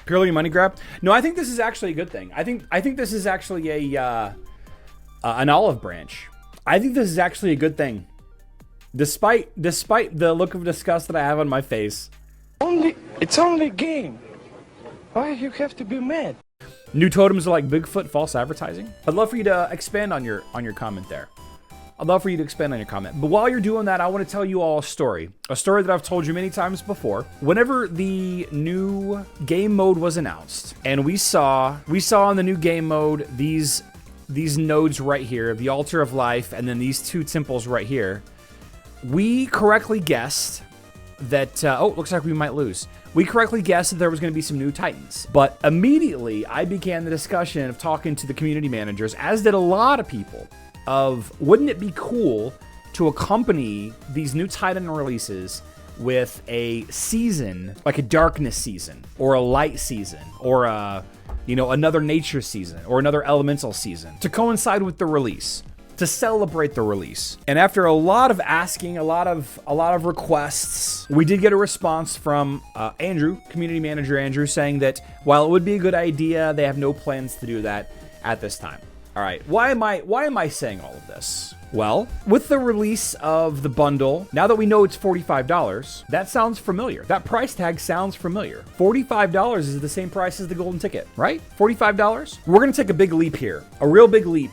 Purely a money grab? No, I think this is actually a good thing. I think this is actually an olive branch. I think this is actually a good thing. Despite the look of disgust that I have on my face. It's only a game. Why you have to be mad? New totems are like Bigfoot false advertising. I'd love for you to expand on your comment there. I'd love for you to expand on your comment. But while you're doing that, I want to tell you all a story that I've told you many times before. Whenever the new game mode was announced, and we saw in the new game mode these nodes right here, the altar of life, and then these two temples right here, we correctly guessed that, looks like we might lose. We correctly guessed that there was going to be some new titans. But immediately, I began the discussion of talking to the community managers, as did a lot of people, of wouldn't it be cool to accompany these new titan releases with a season, like a darkness season, or a light season, or another nature season, or another elemental season, to coincide with the release, to celebrate the release. And after a lot of asking, a lot of requests, we did get a response from Andrew, community manager Andrew, saying that while it would be a good idea, they have no plans to do that at this time. All right, why am I saying all of this? Well, with the release of the bundle, now that we know it's $45, that sounds familiar. That price tag sounds familiar. $45 is the same price as the golden ticket, right? $45? We're gonna take a big leap here, a real big leap.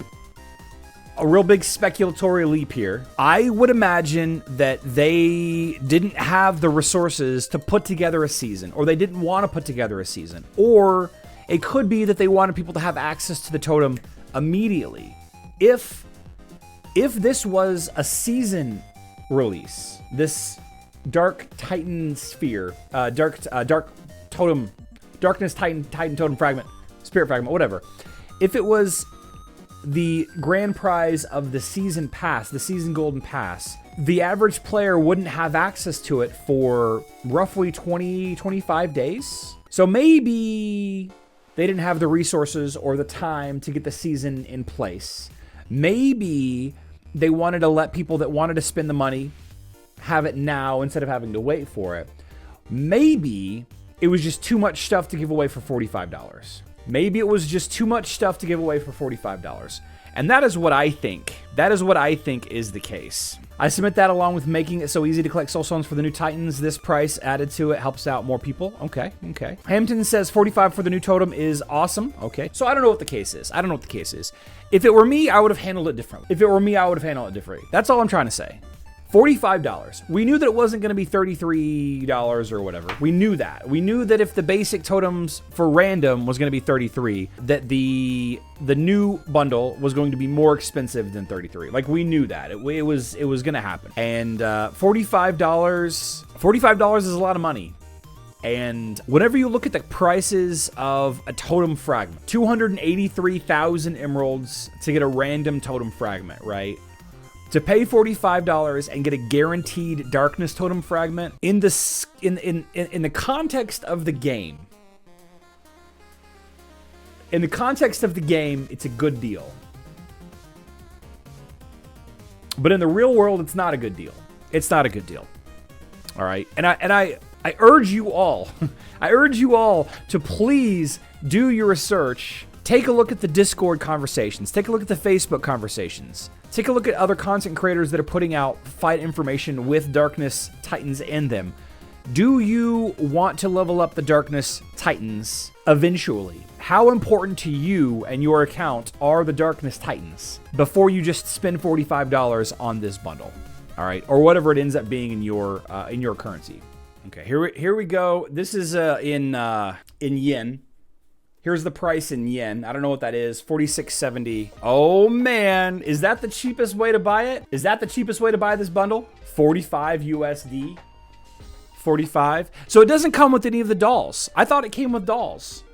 A real big speculatory leap here. I would imagine that they didn't have the resources to put together a season, or they didn't want to put together a season, or it could be that they wanted people to have access to the totem immediately. If this was a season release, this dark titan sphere, dark totem, darkness titan totem fragment, spirit fragment, whatever. If it was the grand prize of the season pass, the season golden pass, the average player wouldn't have access to it for roughly 25 days. So maybe they didn't have the resources or the time to get the season in place. Maybe they wanted to let people that wanted to spend the money have it now instead of having to wait for it. Maybe it was just too much stuff to give away for $45. Maybe it was just too much stuff to give away for $45. And that is what I think. That is what I think is the case. I submit that along with making it so easy to collect soul stones for the new titans. This price added to it helps out more people. Okay. Hampton says 45 for the new totem is awesome. Okay. So I don't know what the case is. If it were me, I would have handled it differently. That's all I'm trying to say. $45. We knew that it wasn't going to be $33 or whatever. We knew that. We knew that if the basic totems for random was going to be $33, that the new bundle was going to be more expensive than $33. Like, we knew that. It was going to happen. And $45 is a lot of money. And whenever you look at the prices of a totem fragment, 283,000 emeralds to get a random totem fragment, right? To pay $45 and get a guaranteed darkness totem fragment in the context of the game. In the context of the game, it's a good deal. But in the real world, it's not a good deal. It's not a good deal. All right. And I urge you all, to please do your research. Take a look at the Discord conversations. Take a look at the Facebook conversations. Take a look at other content creators that are putting out fight information with Darkness Titans in them. Do you want to level up the Darkness Titans eventually? How important to you and your account are the Darkness Titans before you just spend $45 on this bundle? All right, or whatever it ends up being in your currency. Okay, here we go. This is in yen. Here's the price in yen. I don't know what that is. 46.70. Oh man, is that the cheapest way to buy it? Is that the cheapest way to buy this bundle? 45 USD. 45. So it doesn't come with any of the dolls. I thought it came with dolls.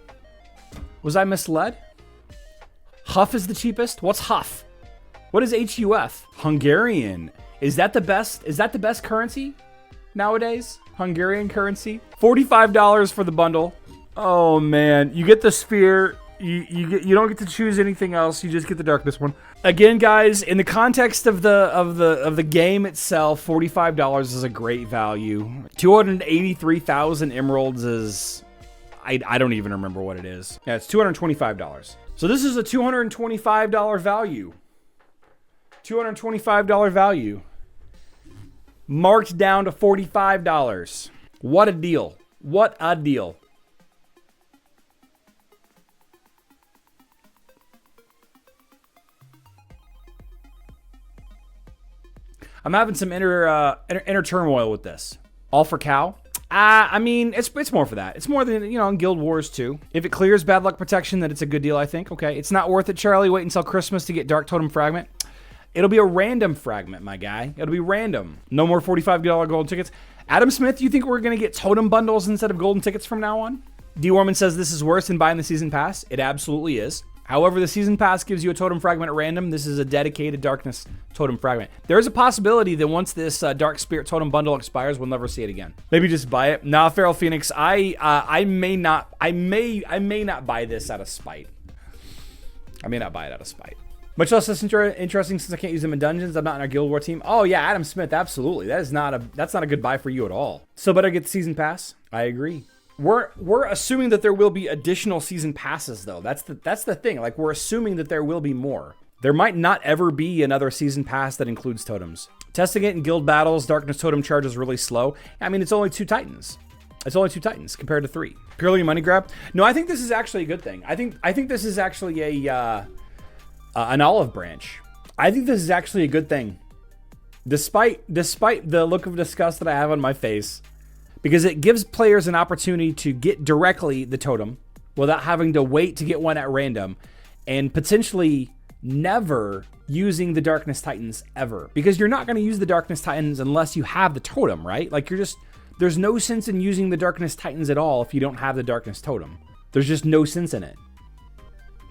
Was I misled? Huff is the cheapest? What's Huff? What is HUF? Hungarian. Is that the best? Is that the best currency nowadays? Hungarian currency? $45 for the bundle. Oh man, you get the sphere. You don't get to choose anything else. You just get the darkness one. Again, guys, in the context of the game itself, $45 is a great value. 283,000 emeralds is, I don't even remember what it is. Yeah, it's $225. So this is a $225 value. $225 value. Marked down to $45. What a deal. What a deal. I'm having some inner turmoil with this. All for cow? I mean, it's more for that. It's more than, in Guild Wars 2. If it clears bad luck protection, then it's a good deal, I think. Okay, it's not worth it, Charlie. Wait until Christmas to get Dark Totem Fragment. It'll be a random fragment, my guy. It'll be random. No more $45 golden tickets. Adam Smith, you think we're going to get totem bundles instead of golden tickets from now on? D. Warman says this is worse than buying the season pass. It absolutely is. However, the season pass gives you a totem fragment at random. This is a dedicated darkness totem fragment. There is a possibility that once this dark spirit totem bundle expires, we'll never see it again. Maybe just buy it. Nah, Feral Phoenix, I may not buy this out of spite. I may not buy it out of spite. Much less interesting since I can't use them in dungeons. I'm not in our Guild War team. Oh yeah, Adam Smith, absolutely. That's not a good buy for you at all. So better get the season pass. I agree. We're assuming that there will be additional season passes though. That's the thing. Like, we're assuming that there will be more. There might not ever be another season pass that includes totems. Testing it in guild battles, Darkness Totem charge is really slow. I mean, it's only 2 Titans. It's only 2 Titans compared to 3. Purely money grab. No, I think this is actually a good thing. I think this is actually an olive branch. I think this is actually a good thing. Despite the look of disgust that I have on my face. Because it gives players an opportunity to get directly the totem without having to wait to get one at random, and potentially never using the Darkness Titans ever. Because you're not going to use the Darkness Titans unless you have the totem, right? Like, there's no sense in using the Darkness Titans at all if you don't have the Darkness Totem. There's just no sense in it.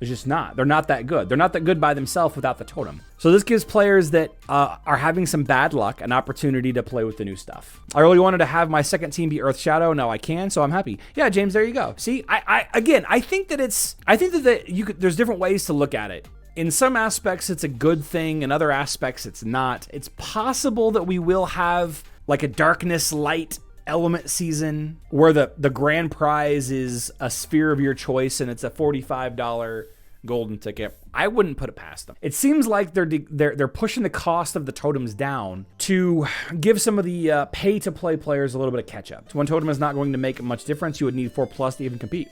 There's just not. They're not that good. They're not that good by themselves without the totem. So this gives players that are having some bad luck an opportunity to play with the new stuff. I really wanted to have my second team be Earth Shadow. Now I can, so I'm happy. Yeah, James, there you go. See, I think that there's different ways to look at it. In some aspects, it's a good thing. In other aspects, it's not. It's possible that we will have like a Darkness Light element season where the grand prize is a sphere of your choice and it's a $45 golden ticket. I wouldn't put it past them. It seems like they're pushing the cost of the totems down to give some of the pay to play players a little bit of catch up. So one totem is not going to make much difference. You would need 4+ to even compete.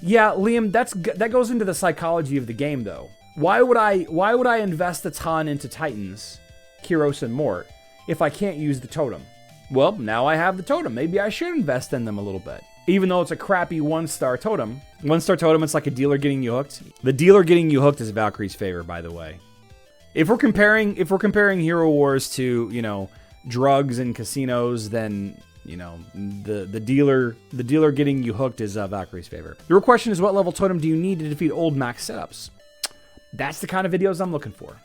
Yeah, Liam, that goes into the psychology of the game though. Why would I invest a ton into Titans, Kyros and Mort if I can't use the totem? Well, now I have the totem. Maybe I should invest in them a little bit. Even though it's a crappy 1-star totem. 1-star totem, it's like a dealer getting you hooked. The dealer getting you hooked is Valkyrie's favor, by the way. If we're comparing Hero Wars to, drugs and casinos, then, the dealer getting you hooked is Valkyrie's favor. The real question is, what level totem do you need to defeat old max setups? That's the kind of videos I'm looking for.